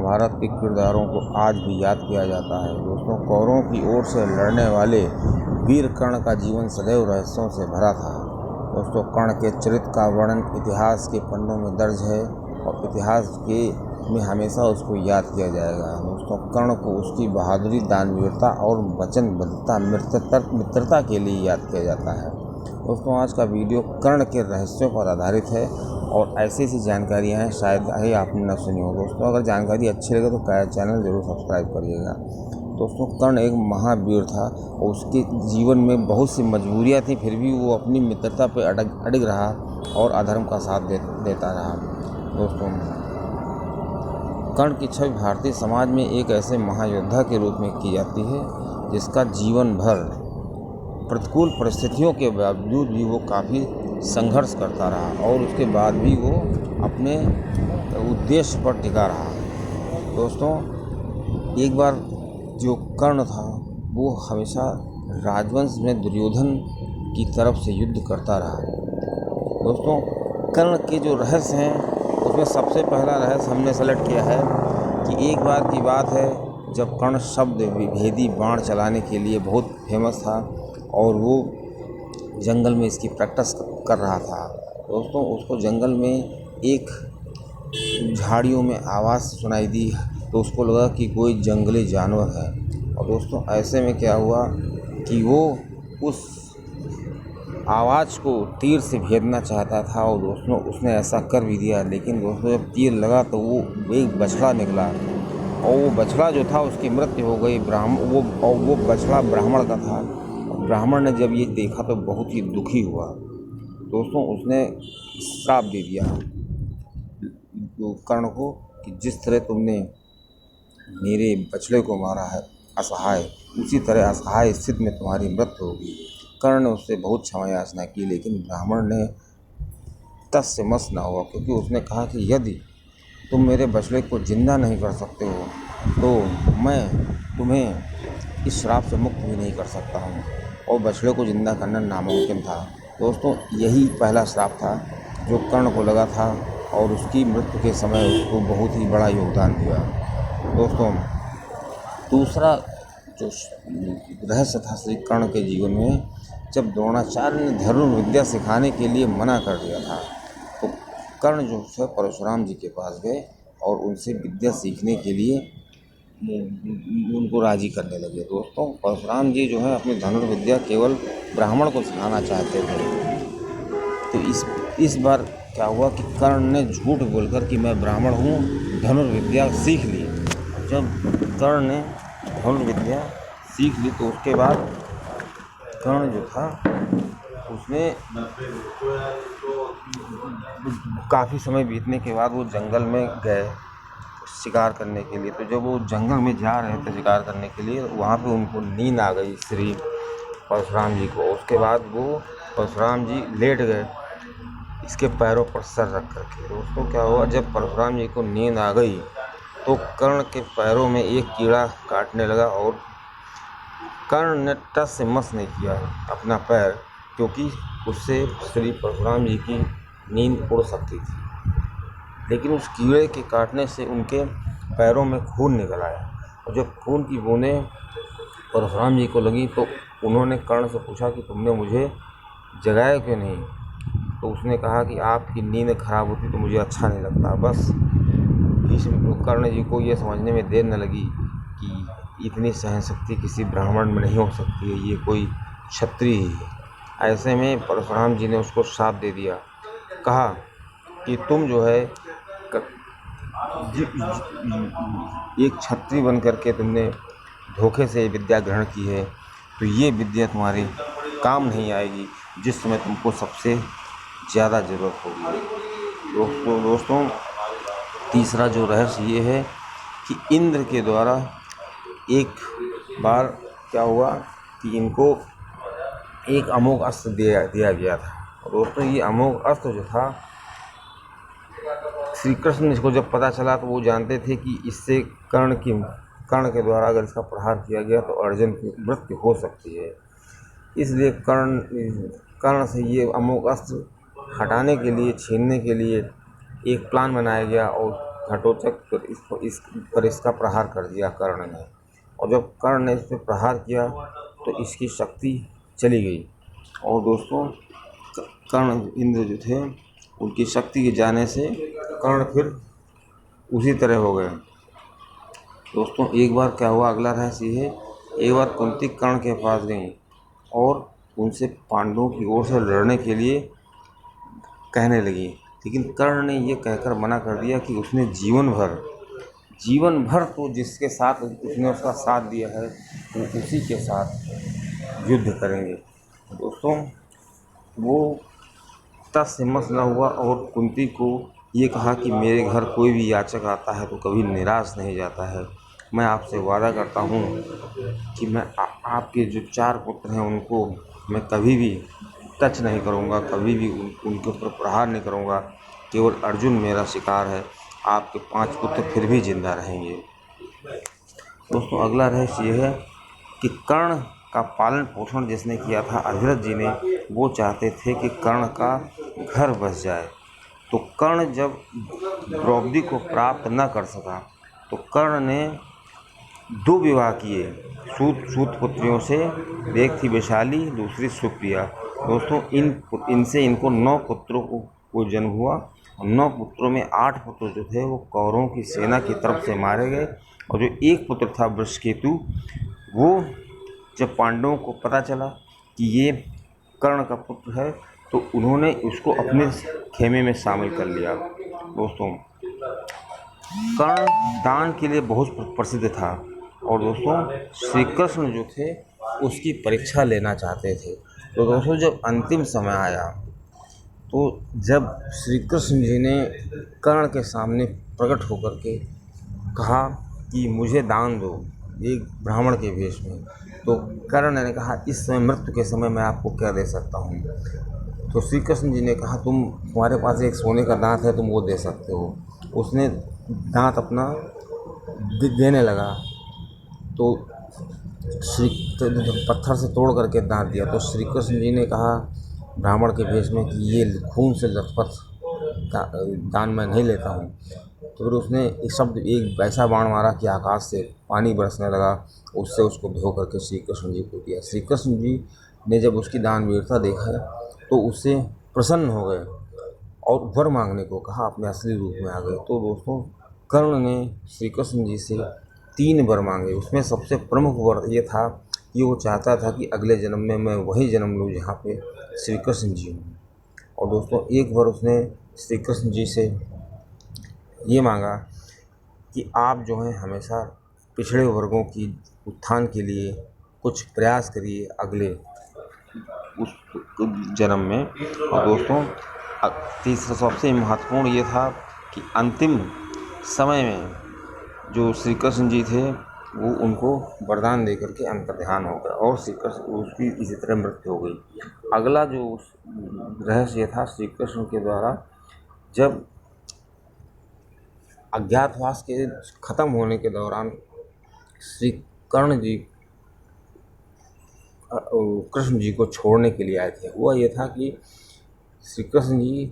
महाभारत के किरदारों को आज भी याद किया जाता है। दोस्तों, कौरवों की ओर से लड़ने वाले वीर कर्ण का जीवन सदैव रहस्यों से भरा था। दोस्तों, कर्ण के चरित्र का वर्णन इतिहास के पन्नों में दर्ज है और इतिहास में हमेशा उसको याद किया जाएगा। दोस्तों, कर्ण को उसकी बहादुरी, दानवीरता और वचनबद्धता, मित्रता के लिए याद किया जाता है। दोस्तों, आज का वीडियो कर्ण के रहस्यों पर आधारित है और ऐसी जानकारियां हैं शायद ही आपने न सुनी हो। दोस्तों, अगर जानकारी अच्छी लगे तो चैनल ज़रूर सब्सक्राइब करिएगा। दोस्तों, कर्ण एक महावीर था और उसके जीवन में बहुत सी मजबूरियां थी, फिर भी वो अपनी मित्रता पर अड़िग रहा और अधर्म का साथ देता रहा। दोस्तों, कर्ण की छवि भारतीय समाज में एक ऐसे महायोद्धा के रूप में की जाती है जिसका जीवन भर प्रतिकूल परिस्थितियों के बावजूद भी वो काफ़ी संघर्ष करता रहा और उसके बाद भी वो अपने उद्देश्य पर टिका रहा। दोस्तों, एक बार जो कर्ण था वो हमेशा राजवंश में दुर्योधन की तरफ से युद्ध करता रहा। दोस्तों, कर्ण के जो रहस्य हैं उसमें सबसे पहला रहस्य हमने सेलेक्ट किया है कि एक बार की बात है जब कर्ण शब्द भेदी बाण चलाने के लिए बहुत फेमस था और वो जंगल में इसकी प्रैक्टिस कर रहा था। दोस्तों, उसको जंगल में एक झाड़ियों में आवाज़ सुनाई दी तो उसको लगा कि कोई जंगली जानवर है। और दोस्तों, ऐसे में क्या हुआ कि वो उस आवाज़ को तीर से भेदना चाहता था और दोस्तों उसने ऐसा कर भी दिया। लेकिन दोस्तों, जब तीर लगा तो वो एक बछड़ा निकला और वो बछड़ा जो था उसकी मृत्यु हो गई। वो बछड़ा ब्राह्मण का था। ब्राह्मण ने जब ये देखा तो बहुत ही दुखी हुआ। दोस्तों, उसने श्राप दे दिया कर्ण को कि जिस तरह तुमने मेरे बछड़े को मारा है असहाय, उसी तरह असहाय स्थिति में तुम्हारी मृत्यु होगी। कर्ण ने उससे बहुत क्षमा याचना की, लेकिन ब्राह्मण ने तस से मस ना हुआ, क्योंकि उसने कहा कि यदि तुम मेरे बछड़े को जिंदा नहीं कर सकते हो तो मैं तुम्हें इस श्राप से मुक्त भी नहीं कर सकता हूँ। और बछड़े को जिंदा करना नामुमकिन था। दोस्तों, यही पहला श्राप था जो कर्ण को लगा था और उसकी मृत्यु के समय उसको बहुत ही बड़ा योगदान दिया। दोस्तों, दूसरा जो रहस्य था श्री कर्ण के जीवन में, जब द्रोणाचार्य ने धनुर्विद्या विद्या सिखाने के लिए मना कर दिया था तो कर्ण जो है परशुराम जी के पास गए और उनसे विद्या सीखने के लिए उनको राजी करने लगे। दोस्तों, परशुराम जी जो है अपनी धनुर्विद्या केवल ब्राह्मण को सिखाना चाहते थे। तो इस बार क्या हुआ कि कर्ण ने झूठ बोलकर कि मैं ब्राह्मण हूँ धनुर्विद्या सीख ली। जब कर्ण ने धनुर्विद्या सीख ली तो उसके बाद कर्ण जो था उसने काफ़ी समय बीतने के बाद वो जंगल में गए शिकार करने के लिए। तो जब वो जंगल में जा रहे थे शिकार करने के लिए, वहाँ पे उनको नींद आ गई श्री परशुराम जी को। उसके बाद वो परशुराम जी लेट गए इसके पैरों पर सर रख करके। दोस्तों, क्या हुआ, जब परशुराम जी को नींद आ गई तो कर्ण के पैरों में एक कीड़ा काटने लगा और कर्ण ने टस से मस नहीं किया अपना पैर, क्योंकि उससे श्री परशुराम जी की नींद उड़ सकती थी। लेकिन उस कीड़े के काटने से उनके पैरों में खून निकल आया और जब खून की बूंदें परशुराम जी को लगी तो उन्होंने कर्ण से पूछा कि तुमने मुझे जगाया क्यों नहीं। तो उसने कहा कि आपकी नींद खराब होती तो मुझे अच्छा नहीं लगता। बस कर्ण जी को ये समझने में देर न लगी कि इतनी सहनशक्ति किसी ब्राह्मण में नहीं हो सकती है, ये कोई क्षत्रिय है। ऐसे में परशुराम जी ने उसको श्राप दे दिया, कहा कि तुम जो है एक क्षत्रिय बन करके तुमने धोखे से विद्या ग्रहण की है तो ये विद्या तुम्हारे काम नहीं आएगी जिस समय तुमको सबसे ज़्यादा ज़रूरत होगी। दोस्तों, तीसरा जो रहस्य ये है कि इंद्र के द्वारा एक बार क्या हुआ कि इनको एक अमोघ अस्त्र दिया गया था। दोस्तों, ये अमोघ अस्त्र जो था श्री कृष्ण को जब पता चला तो वो जानते थे कि इससे कर्ण के द्वारा अगर इसका प्रहार किया गया तो अर्जुन की मृत्यु हो सकती है। इसलिए कर्ण से ये अमोघ अस्त्र हटाने के लिए, छीनने के लिए एक प्लान बनाया गया और घटोत्कच पर इसका प्रहार कर दिया कर्ण ने। और जब कर्ण ने इस पर प्रहार किया तो इसकी शक्ति चली गई। और दोस्तों कर्ण इंद्र जो थे उनकी शक्ति के जाने से कर्ण फिर उसी तरह हो गए। दोस्तों एक बार क्या हुआ, अगला रहस्य है, एक बार कुंती कर्ण के पास गई और उनसे पांडवों की ओर से लड़ने के लिए कहने लगी, लेकिन कर्ण ने ये कहकर मना कर दिया कि उसने जीवन भर तो जिसके साथ उसने उसका साथ दिया है वो उसी के साथ युद्ध करेंगे। दोस्तों वो तस हिम्मत न हुआ और कुंती को ये कहा कि मेरे घर कोई भी याचक आता है तो कभी निराश नहीं जाता है। मैं आपसे वादा करता हूँ कि मैं आपके जो 4 पुत्र हैं उनको मैं कभी भी टच नहीं करूँगा, कभी भी उनके ऊपर प्रहार नहीं करूँगा। केवल अर्जुन मेरा शिकार है, आपके 5 पुत्र फिर भी जिंदा रहेंगे। दोस्तों अगला रहस्य ये है कि कर्ण का पालन पोषण जिसने किया था अभिरथ जी ने, वो चाहते थे कि कर्ण का घर बस जाए। तो कर्ण जब द्रौपदी को प्राप्त न कर सका तो कर्ण ने 2 विवाह किए सूत पुत्रियों से। एक थी वैशाली, दूसरी सुप्रिया। दोस्तों इनसे इनको 9 पुत्रों को जन्म हुआ। और 9 पुत्रों में 8 पुत्र जो थे वो कौरवों की सेना की तरफ से मारे गए। और जो एक पुत्र था वृषकेतु, वो जब पांडवों को पता चला कि ये कर्ण का पुत्र है तो उन्होंने उसको अपने खेमे में शामिल कर लिया। दोस्तों कर्ण दान के लिए बहुत प्रसिद्ध था और दोस्तों श्री कृष्ण जो थे उसकी परीक्षा लेना चाहते थे। तो दोस्तों जब अंतिम समय आया तो जब श्री कृष्ण जी ने कर्ण के सामने प्रकट होकर के कहा कि मुझे दान दो एक ब्राह्मण के वेश में, तो कर्ण ने कहा इस समय मृत्यु के समय मैं आपको क्या दे सकता हूँ। तो श्री कृष्ण जी ने कहा तुम्हारे पास एक सोने का दांत है, तुम वो दे सकते हो। उसने दांत अपना देने लगा तो पत्थर से तोड़ करके दांत दिया। तो श्री कृष्ण जी ने कहा ब्राह्मण के वेश में कि ये खून से लथपथ दान मैं नहीं लेता हूँ। तो फिर उसने एक ऐसा बाण मारा कि आकाश से पानी बरसने लगा। उससे उसको धो करके श्री कृष्ण जी को दिया। श्री कृष्ण जी ने जब उसकी दानवीरता देखा तो उससे प्रसन्न हो गए और वर मांगने को कहा, अपने असली रूप में आ गए। तो दोस्तों कर्ण ने श्री कृष्ण जी से 3 वर मांगे। उसमें सबसे प्रमुख वर ये था कि वो चाहता था कि अगले जन्म में मैं वही जन्म लूँ जहाँ पे श्री कृष्ण जी हूँ। और दोस्तों एक बार उसने श्री कृष्ण जी से ये मांगा कि आप जो हैं हमेशा पिछड़े वर्गों की उत्थान के लिए कुछ प्रयास करिए अगले उस जन्म में। और दोस्तों तीसरा सबसे महत्वपूर्ण ये था कि अंतिम समय में जो श्री कृष्ण जी थे वो उनको वरदान दे करके अंतर्ध्यान हो गए और श्री कृष्ण उसकी इसी तरह मृत्यु हो गई। अगला जो रहस्य था श्री कृष्ण के द्वारा जब अज्ञातवास के खत्म होने के दौरान श्री कर्ण जी कृष्ण जी को छोड़ने के लिए आए थे। हुआ ये था कि श्री कृष्ण जी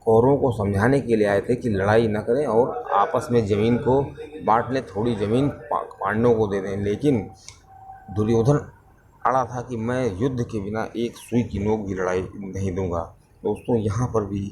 कौरवों को समझाने के लिए आए थे कि लड़ाई न करें और आपस में ज़मीन को बांट लें, थोड़ी ज़मीन पांडवों को दे दें। लेकिन दुर्योधन अड़ा था कि मैं युद्ध के बिना एक सुई की नोक भी लड़ाई नहीं दूंगा। दोस्तों यहाँ पर भी